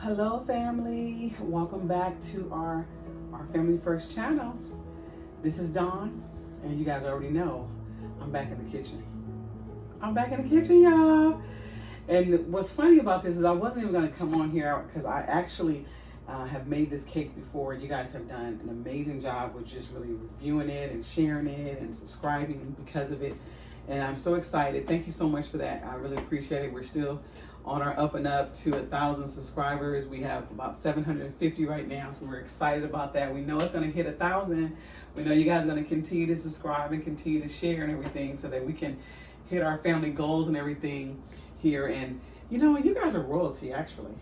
Hello family, welcome back to our Family First channel. This is Dawn, and you guys already know I'm back in the kitchen. Y'all. And what's funny about this is I wasn't even gonna come on here because I actually have made this cake before. You guys have done an amazing job with just really reviewing it and sharing it and subscribing because of it. And I'm so excited. Thank you so much for that. I really appreciate it. We're still on our up and up to 1,000 subscribers. We have about 750 right now, so we're excited about that. We know it's going to hit 1,000. We know you guys are going to continue to subscribe and continue to share and everything so that we can hit our family goals and everything here. And you know, you guys are royalty actually.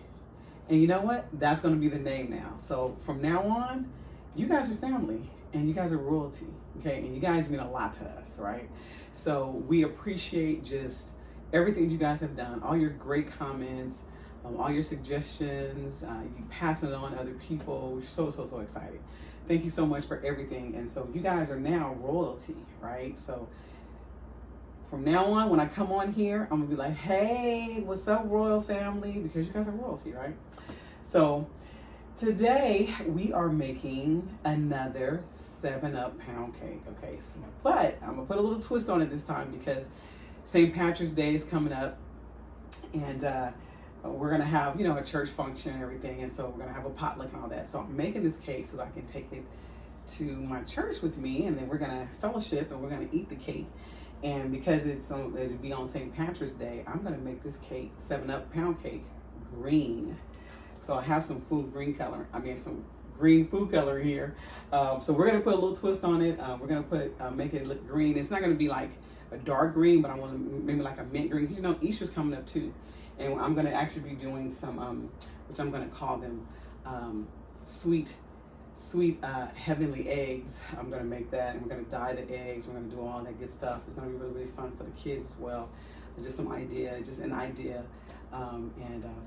And you know what? That's going to be the name now. So from now on, you guys are family and you guys are royalty, okay? And you guys mean a lot to us, right? So we appreciate just everything you guys have done, all your great comments, all your suggestions, you passing it on to other people. We're so excited. Thank you so much for everything. And so you guys are now royalty, right? So from now on, when I come on here, I'm gonna be like, hey, what's up, royal family? Because you guys are royalty, right? So today we are making another 7-Up pound cake, okay? But I'm gonna put a little twist on it this time because St. Patrick's Day is coming up, and we're gonna have, you know, a church function and everything, and so we're gonna have a potluck and all that. So I'm making this cake so that I can take it to my church with me, and then we're gonna fellowship and we're gonna eat the cake. And because it'll be on St. Patrick's Day, I'm gonna make this cake, 7-Up pound cake, green. So I have some some green food color here. So we're gonna put a little twist on it. We're gonna make it look green. It's not gonna be like a dark green, but I want to maybe like a mint green, because you know Easter's coming up too, and I'm going to actually be doing some which I'm going to call them sweet heavenly eggs. I'm going to make that, and we're going to dye the eggs. We're going to do all that good stuff. It's going to be really fun for the kids as well. Just an idea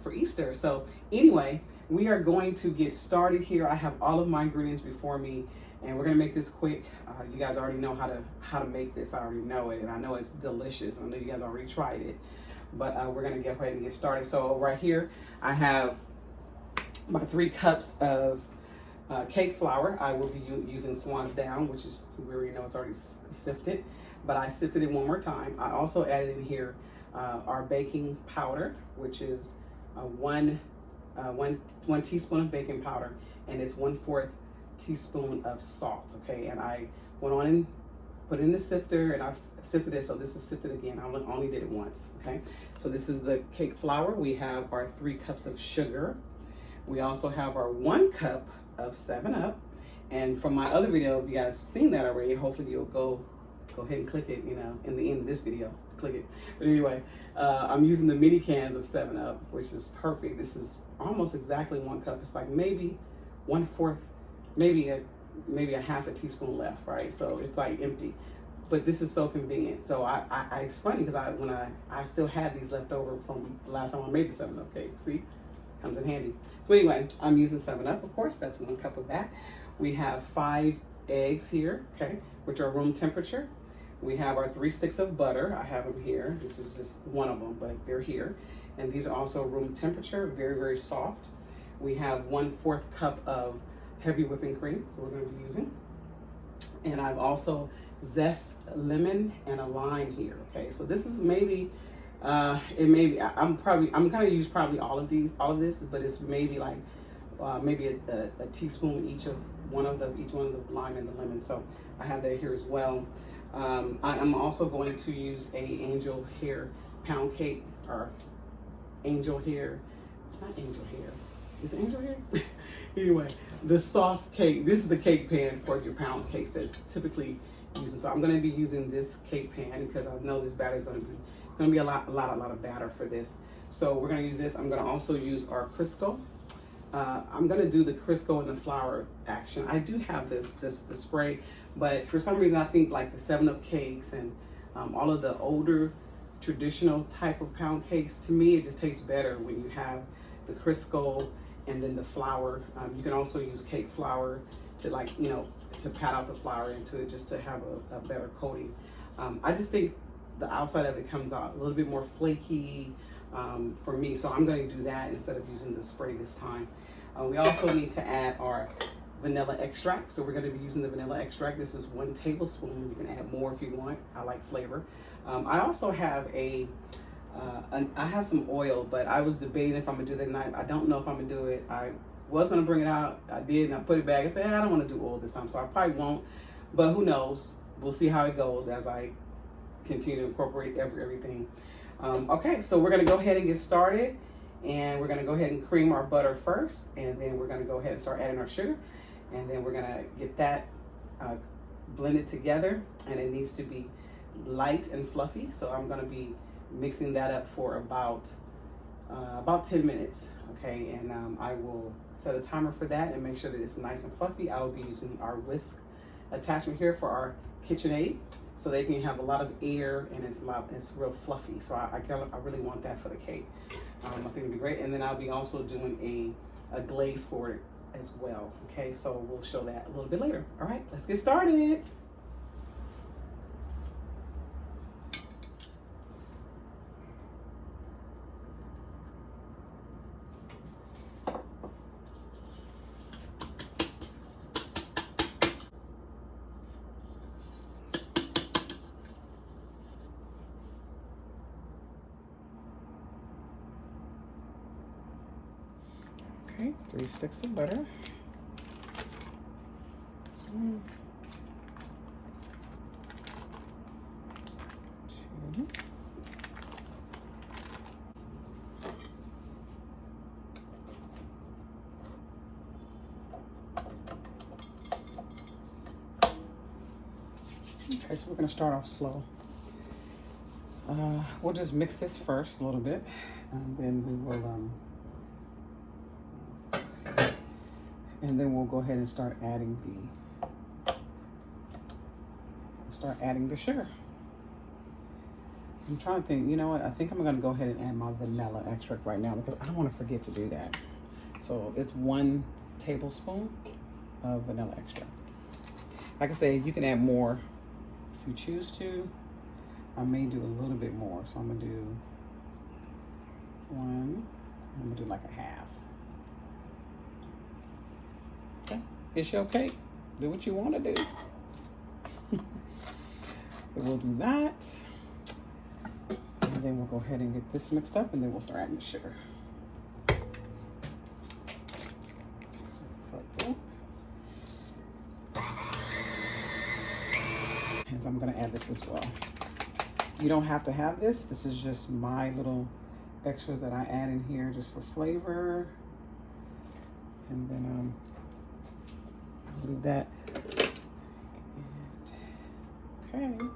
for Easter. So anyway, we are going to get started here. I have all of my ingredients before me, and we're gonna make this quick. You guys already know how to make this. I already know it, and I know it's delicious. I know you guys already tried it, but we're gonna go ahead and get started. So right here, I have my 3 cups of cake flour. I will be using Swan's Down, which is, we already know it's already sifted, but I sifted it one more time. I also added in here our baking powder, which is one teaspoon of baking powder, and it's 1/4 teaspoon of salt. Okay, and I went on and put it in the sifter, and I've sifted it, so this is sifted again. I only did it once. Okay, so this is the cake flour. We have our 3 cups of sugar. We also have our 1 cup of 7-Up, and from my other video, if you guys have seen that already, hopefully you'll go ahead and click it, you know, in the end of this video, click it. But anyway, I'm using the mini cans of 7-Up, which is perfect. This is almost exactly 1 cup. It's like maybe 1/4, maybe a 1/2 teaspoon left, right? So it's like empty, but this is so convenient. So it's funny because I still had these left over from the last time I made the 7-Up cake. See, comes in handy. So anyway, I'm using 7-Up, of course. That's 1 cup of that. We have 5 eggs here, okay, which are room temperature. We have our 3 sticks of butter. I have them here. This is just one of them, but they're here. And these are also room temperature, very soft. We have 1/4 cup of heavy whipping cream that we're going to be using. And I've also zest lemon and a lime here. Okay, so this is maybe I'm gonna use probably all of this, but it's maybe like maybe a teaspoon each of each one of the lime and the lemon. So I have that here as well. I'm also going to use a angel hair pound cake, or angel hair, not angel hair. Is it angel hair? Anyway, the soft cake. This is the cake pan for your pound cakes that's typically using. So I'm going to be using this cake pan because I know this batter is going to be a lot of batter for this. So we're going to use this. I'm going to also use our Crisco. I'm going to do the Crisco and the flour action. I do have the spray, but for some reason I think like the 7-Up cakes and all of the older traditional type of pound cakes, to me it just tastes better when you have the Crisco and then the flour. You can also use cake flour to, like, you know, to pat out the flour into it just to have a better coating. I just think the outside of it comes out a little bit more flaky, for me. So I'm going to do that instead of using the spray this time. We also need to add our vanilla extract. So we're going to be using the vanilla extract. This is 1 tablespoon. You can add more if you want. I like flavor. I also have I have some oil, but I was debating if I'm gonna do that tonight. I don't know if I'm gonna do it. I was gonna bring it out. I did, and I put it back. I said, I don't want to do oil this time, so I probably won't. But who knows? We'll see how it goes as I continue to incorporate everything. Okay, so we're gonna go ahead and get started, and we're gonna go ahead and cream our butter first, and then we're gonna go ahead and start adding our sugar, and then we're gonna get that blended together, and it needs to be light and fluffy. So I'm gonna be mixing that up for about 10 minutes, okay? And I will set a timer for that and make sure that it's nice and fluffy. I will be using our whisk attachment here for our KitchenAid, so they can have a lot of air and it's real fluffy. So I really want that for the cake. I think it'd be great. And then I'll be also doing a glaze for it as well, okay? So we'll show that a little bit later. All right, let's get started. Okay, 3 sticks of butter. This one. 2. Okay, so we're going to start off slow. We'll just mix this first a little bit, and then we will go ahead and start adding the sugar. I'm trying to think, you know what? I think I'm gonna go ahead and add my vanilla extract right now because I don't want to forget to do that. So it's 1 tablespoon of vanilla extract. Like I say, you can add more if you choose to. I may do a little bit more, so I'm gonna do 1. I'm gonna do like a half. Okay, it's your cake. Do what you want to do. So we'll do that. And then we'll go ahead and get this mixed up, and then we'll start adding the sugar. And so I'm going to add this as well. You don't have to have this. This is just my little extras that I add in here just for flavor. And then I'll leave that. And, okay.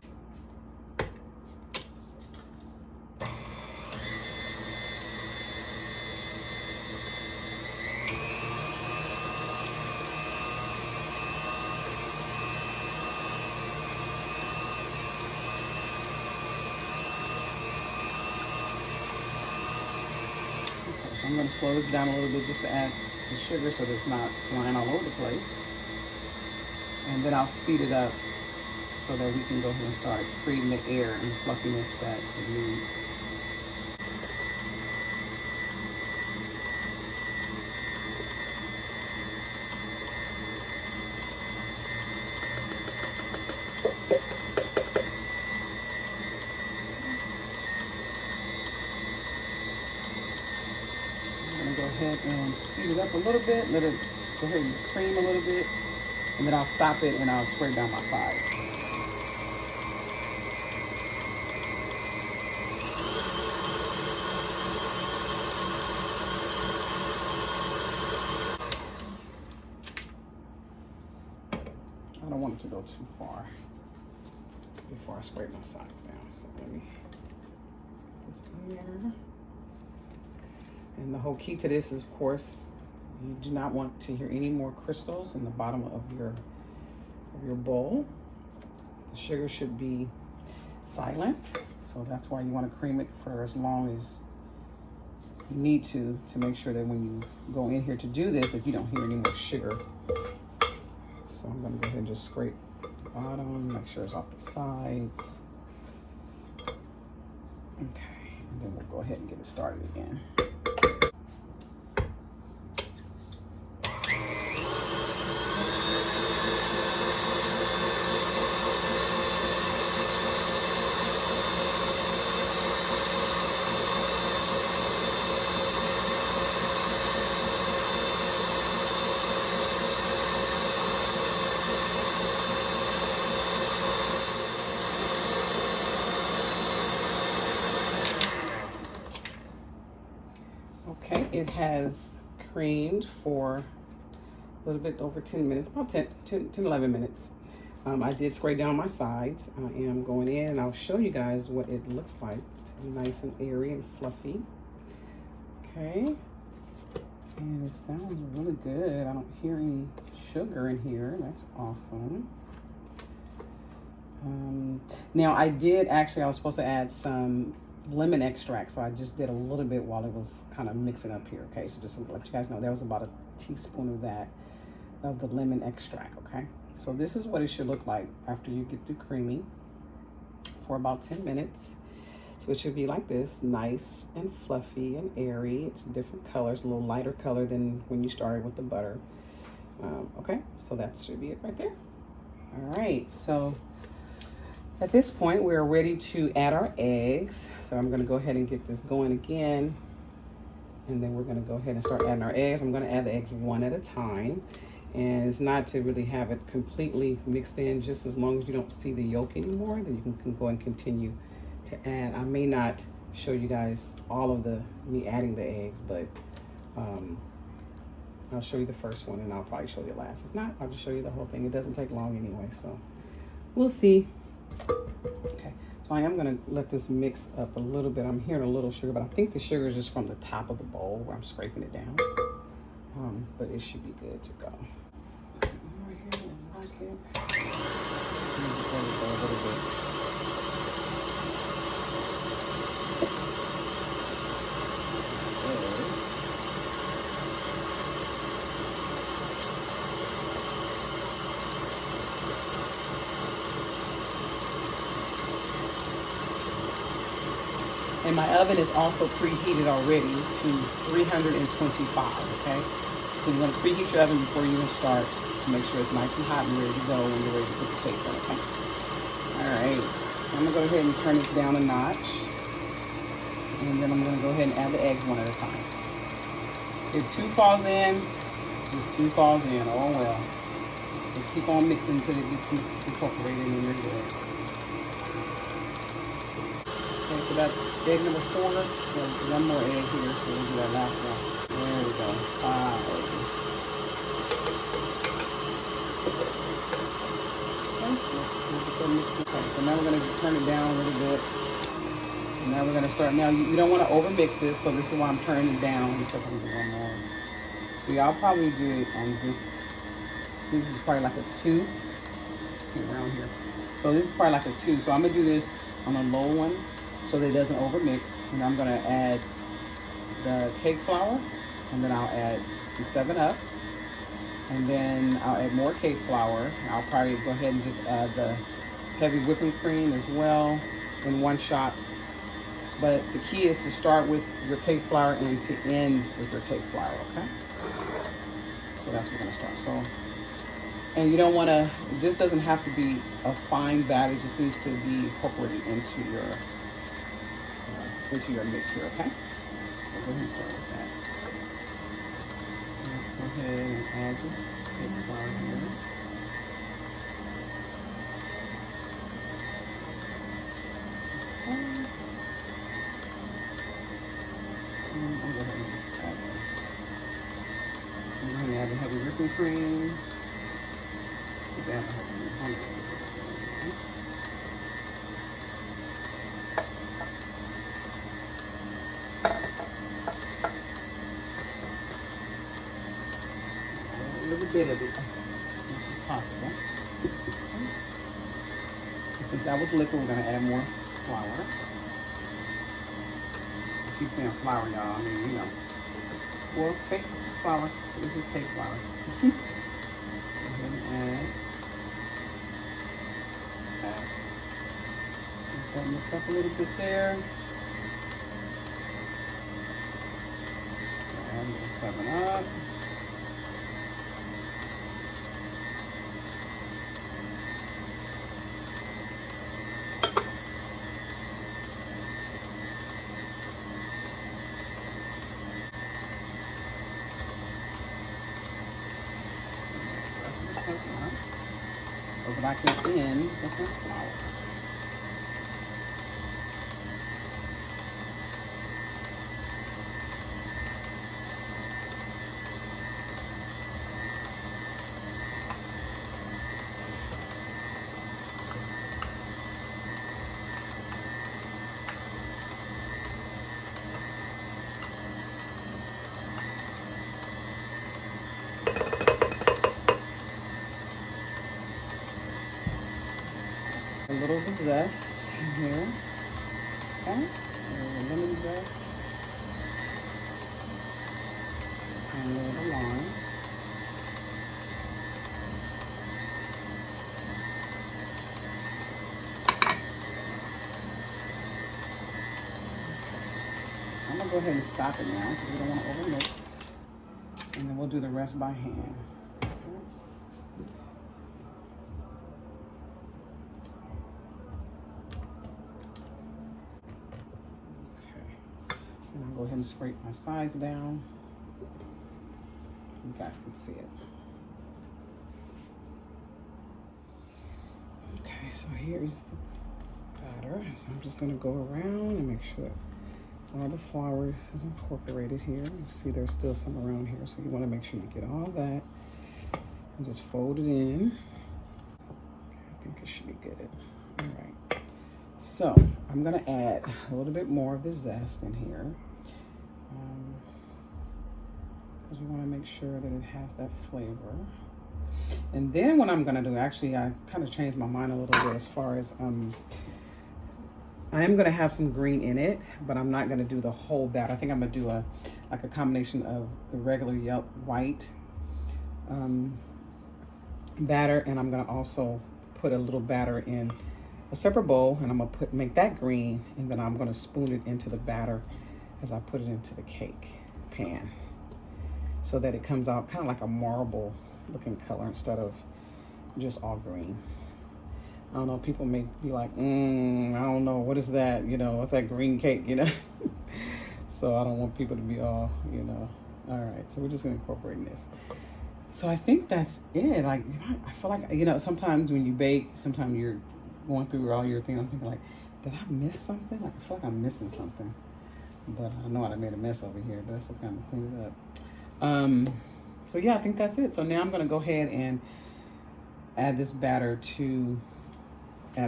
So I'm going to slow this down a little bit just to add the sugar so that it's not flying all over the place. And then I'll speed it up so that we can go ahead and start creating the air and fluffiness that it needs. And speed it up a little bit, let it go ahead and cream a little bit, and then I'll stop it and I'll spray down my sides. I don't want it to go too far before I spray my sides down, so let me get this in there. And the whole key to this is, of course, you do not want to hear any more crystals in the bottom of your bowl. The sugar should be silent, so that's why you want to cream it for as long as you need to make sure that when you go in here to do this, that you don't hear any more sugar. So I'm going to go ahead and just scrape the bottom, make sure it's off the sides. Okay, And then we'll go ahead and get it started again. Okay, it has creamed for a little bit over 10 minutes, about 10, 11 minutes. I did spray down my sides. I am going in and I'll show you guys what it looks like. It's nice and airy and fluffy. Okay, and it sounds really good. I don't hear any sugar in here. That's awesome. Now I was supposed to add some lemon extract, so I just did a little bit while it was kind of mixing up here. Okay, so just to let you guys know, there was about a teaspoon of that, of the lemon extract. Okay, so this is what it should look like after you get through creaming for about 10 minutes. So it should be like this, nice and fluffy and airy. It's different colors, a little lighter color than when you started with the butter. Okay, so that should be it right there. All right, so at this point, we're ready to add our eggs. So I'm gonna go ahead and get this going again. And then we're gonna go ahead and start adding our eggs. I'm gonna add the eggs one at a time. And it's not to really have it completely mixed in, just as long as you don't see the yolk anymore, then you can go and continue to add. I may not show you guys all of me adding the eggs, but I'll show you the first one and I'll probably show you the last. If not, I'll just show you the whole thing. It doesn't take long anyway, so we'll see. Okay, so I am gonna let this mix up a little bit. I'm hearing a little sugar, but I think the sugar is just from the top of the bowl where I'm scraping it down. But it should be good to go. Right here, I like it. Just let it go a little bit. And my oven is also preheated already to 325, okay? So you want to preheat your oven before you even start to make sure it's nice and hot and ready to go when you're ready to put the cake in, okay? All right, so I'm gonna go ahead and turn this down a notch. And then I'm gonna go ahead and add the eggs one at a time. If two falls in, just two falls in, oh well. Just keep on mixing until it gets mixed, incorporated, and you're good. Okay, so that's egg number 4. There's one more egg here, so we'll do that last one. There we go. 5. Okay, so now we're going to just turn it down a little bit. And now we're going to start. Now you don't want to over mix this, so this is why I'm turning it down. Let's see if I can do one more. So y'all probably do it on this. This is probably like a 2. Let's see around here. So this is probably like a 2. So I'm going to do this on a low one, so that it doesn't overmix. And I'm gonna add the cake flour, and then I'll add some 7-Up, and then I'll add more cake flour. I'll probably go ahead and just add the heavy whipping cream as well in one shot. But the key is to start with your cake flour and to end with your cake flour, okay? So that's what we're gonna start. So, and you don't wanna, this doesn't have to be a fine batter, it just needs to be incorporated into your mix here, okay? So we'll go ahead and start with that. Let's go ahead and add your cake flour here. Okay. And I'll go ahead and just add it. I'm going to add the heavy whipping cream. Just add the heavy whipping cream. Bit of it, which is possible. And since that was liquid, we're going to add more flour. I keep saying flour, y'all. I mean, you know. Well, cake is flour. This is cake flour. Go ahead and add. Let that mix up a little bit there. little 7-Up. So that I can end with my flour. A little of the zest in here. A little lemon zest. And a little lime. So I'm gonna go ahead and stop it now because we don't want to overmix. And then we'll do the rest by hand. Go ahead and scrape my sides down. You guys can see it. Okay, so here's the batter. So I'm just gonna go around and make sure all the flour is incorporated here. You see there's still some around here, so you wanna make sure you get all that and just fold it in. Okay, I think it should be good. All right, so I'm gonna add a little bit more of the zest in here. Because you want to make sure that it has that flavor. And then what I'm going to do, actually I kind of changed my mind a little bit as far as I am going to have some green in it, but I'm not going to do the whole batter. I think I'm going to do a combination of the regular white batter, and I'm going to also put a little batter in a separate bowl, and I'm going to make that green, and then I'm going to spoon it into the batter as I put it into the cake pan, so that it comes out kind of like a marble looking color instead of just all green. I don't know, people may be like, I don't know, what is that? You know, what's that green cake, you know? So I don't want people to be all, you know. All right, so we're just gonna incorporate this. So I think that's it. Like, I feel like, you know, sometimes when you bake, sometimes you're going through all your thing, I'm thinking like, did I miss something? Like, I feel like I'm missing something. But I know I made a mess over here, but that's okay, I'm gonna clean it up. So yeah, I think that's it. So now I'm gonna go ahead and add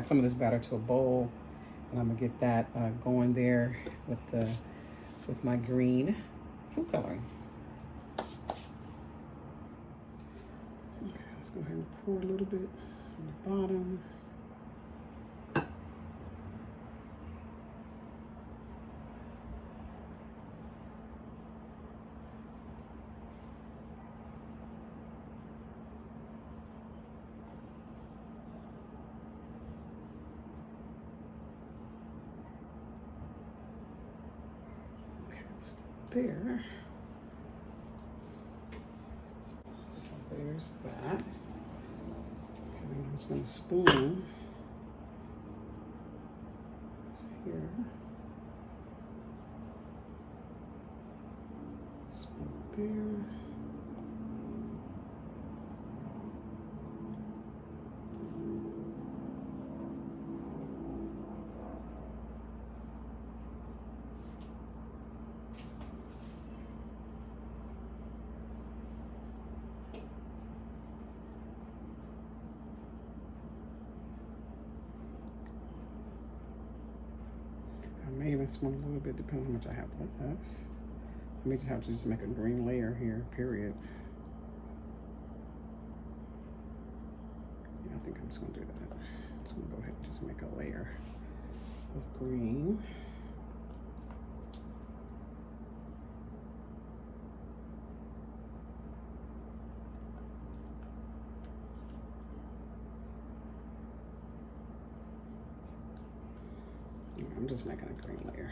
some of this batter to a bowl, and I'm gonna get that going there with my green food coloring. Okay, let's go ahead and pour a little bit on the bottom. There. So there's that. Okay, then I'm just going to spoon here. Spoon there. I may even spoon a little bit, depending on how much I have left. I may just have to make a green layer here, period. Yeah, I think I'm just gonna do that. I'm just gonna go ahead and just make a layer of green. I'm just making a green layer.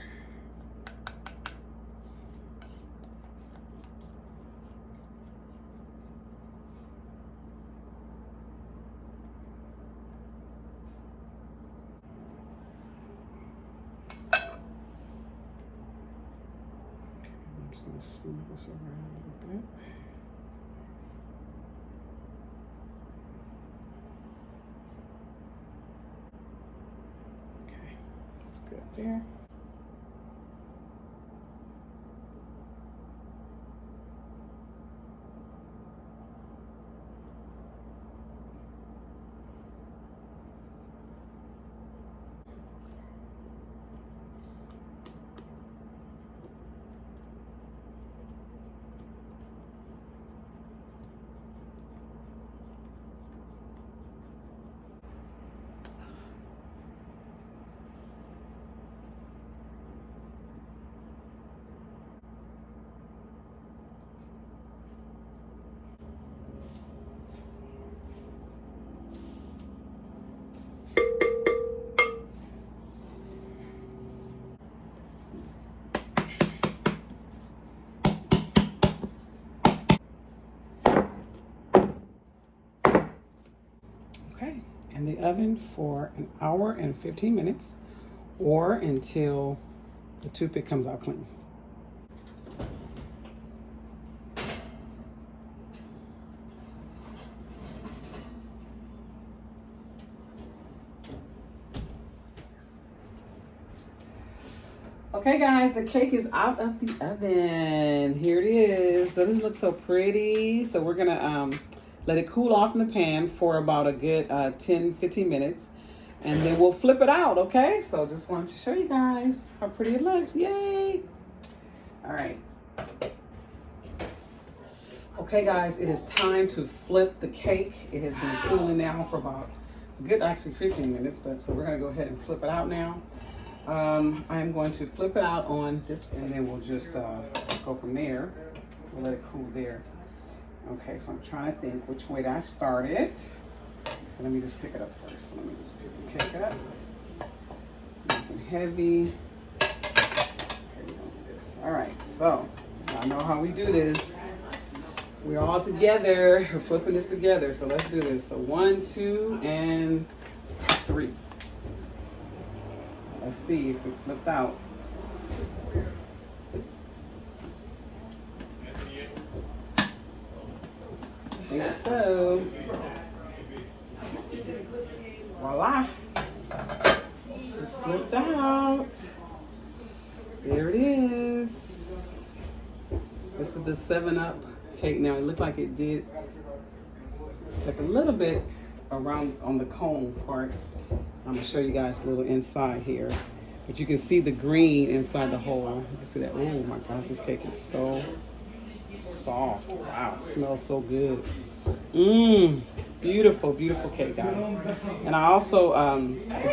Just move this around a little bit. Okay, that's good there. Okay, in the oven for an hour and 15 minutes or until the toothpick comes out clean. Okay guys, the cake is out of the oven. Here it is. Doesn't it look so pretty? So we're gonna let it cool off in the pan for about a good 10-15 minutes. And then we'll flip it out, okay? So just wanted to show you guys how pretty it looks. Yay! All right. Okay guys, it is time to flip the cake. It has been cooling now for about a good, actually 15 minutes, but so we're gonna go ahead and flip it out now. I am going to flip it out on this, and then we'll just go from there. We'll let it cool there. Okay, so I'm trying to think which way I started. Let me just pick it up first. Let me just pick the cake up. It's nice and heavy. Okay, we're gonna do this. All right, so I know how we do this. We're all together. We're flipping this together. So let's do this. So 1, 2, and 3. Let's see if it flipped out. I think so. Voila. It flipped out. There it is. This is the 7-Up cake. Now it looked like it did stick a little bit around on the cone part. I'm gonna show you guys a little inside here, but you can see the green inside the hole. You can see that. Oh my gosh, this cake is so soft. Wow, it smells so good. Beautiful, beautiful cake, guys. And I also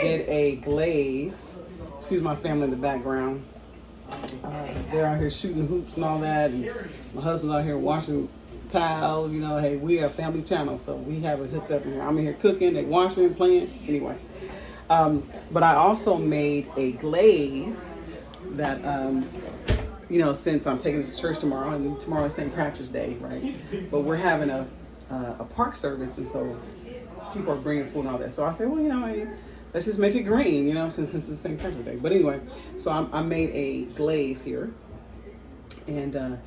did a glaze. Excuse my family in the background. They're out here shooting hoops and all that, and my husband's out here washing towels. You know, hey, we are a family channel, so we have it hooked up in here. I'm in here cooking, they washing, playing. Anyway. But I also made a glaze that, you know, since I'm taking this to church tomorrow, and tomorrow is St. Patrick's Day, right? But we're having a park service, and so people are bringing food and all that. So I said, well, you know, hey, let's just make it green, you know, since it's St. Patrick's Day. But anyway, so I made a glaze here, and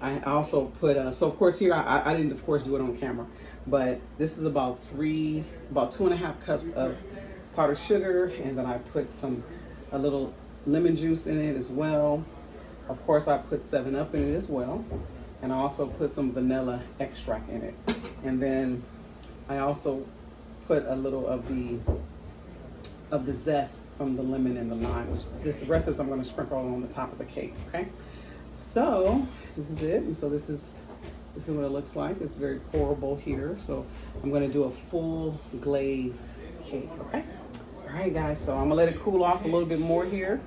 I also put, so of course here, I didn't of course do it on camera, but this is about 2.5 cups of powdered sugar, and then I put a little lemon juice in it as well. Of course, I put 7-Up in it as well, and I also put some vanilla extract in it. And then I also put a little of the zest from the lemon and the lime, which the rest of this I'm going to sprinkle on the top of the cake. Okay, so this is it, and so this is what it looks like. It's very pourable here, so I'm going to do a full glaze cake. Okay. All right, guys, so I'm gonna let it cool off a little bit more here.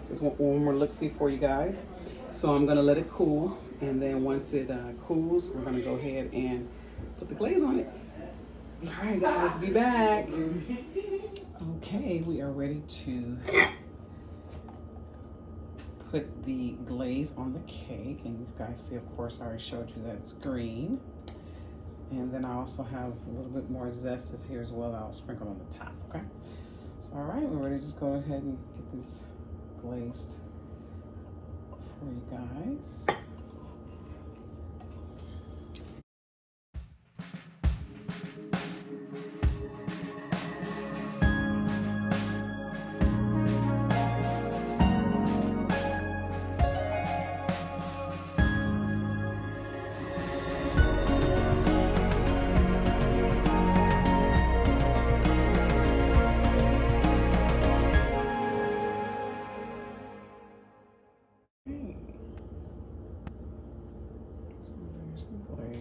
Just one more look-see for you guys. So I'm gonna let it cool, and then once it cools, we're gonna go ahead and put the glaze on it. All right, guys, be back. Okay, we are ready to put the glaze on the cake, and you guys see, of course, I already showed you that it's green. And then I also have a little bit more zest that's here as well. I'll sprinkle on the top, okay? So, all right, we're ready to just go ahead and get this glazed for you guys.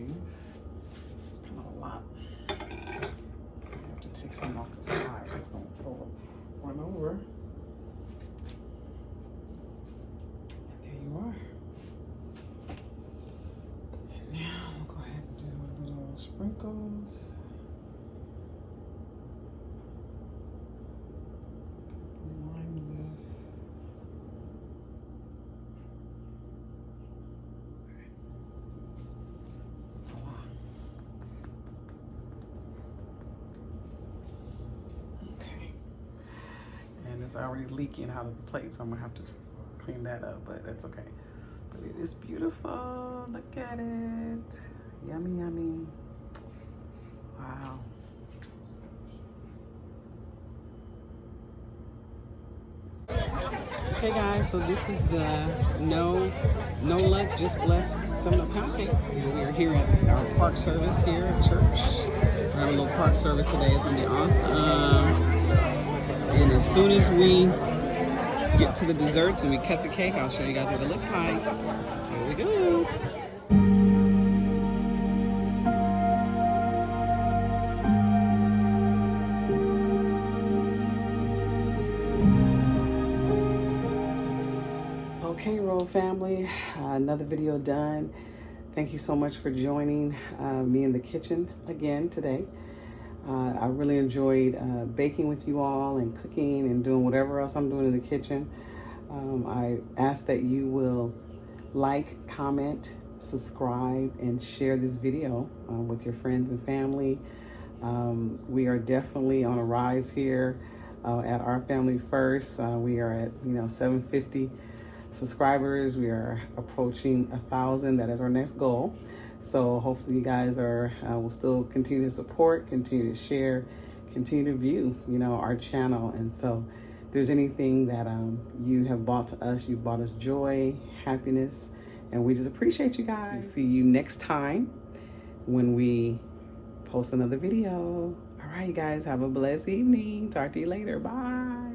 glaze. Kind of a lot. I have to take some off the side. It's going to run over. And there you are. And now we'll go ahead and do a little sprinkles. Lime zest. It's already leaking out of the plate, so I'm gonna have to clean that up, but that's okay. But it is beautiful. Look at it. Yummy, yummy. Wow. Okay guys, so this is the no luck, just bless some pound cake. We are here at our park service here at church. We're having a little park service today. It's gonna be awesome. And as soon as we get to the desserts and we cut the cake, I'll show you guys what it looks like. Here we go. Okay, Roll family, another video done. Thank you so much for joining me in the kitchen again today. I really enjoyed baking with you all and cooking and doing whatever else I'm doing in the kitchen. I ask that you will like, comment, subscribe, and share this video with your friends and family. We are definitely on a rise here at Our Family First. We are at 750 subscribers. We are approaching 1,000. That is our next goal. So hopefully you guys will still continue to support, continue to share, continue to view, our channel. And so if there's anything that you have brought to us, you've brought us joy, happiness, and we just appreciate you guys. See you next time when we post another video. All right, you guys, have a blessed evening. Talk to you later. Bye.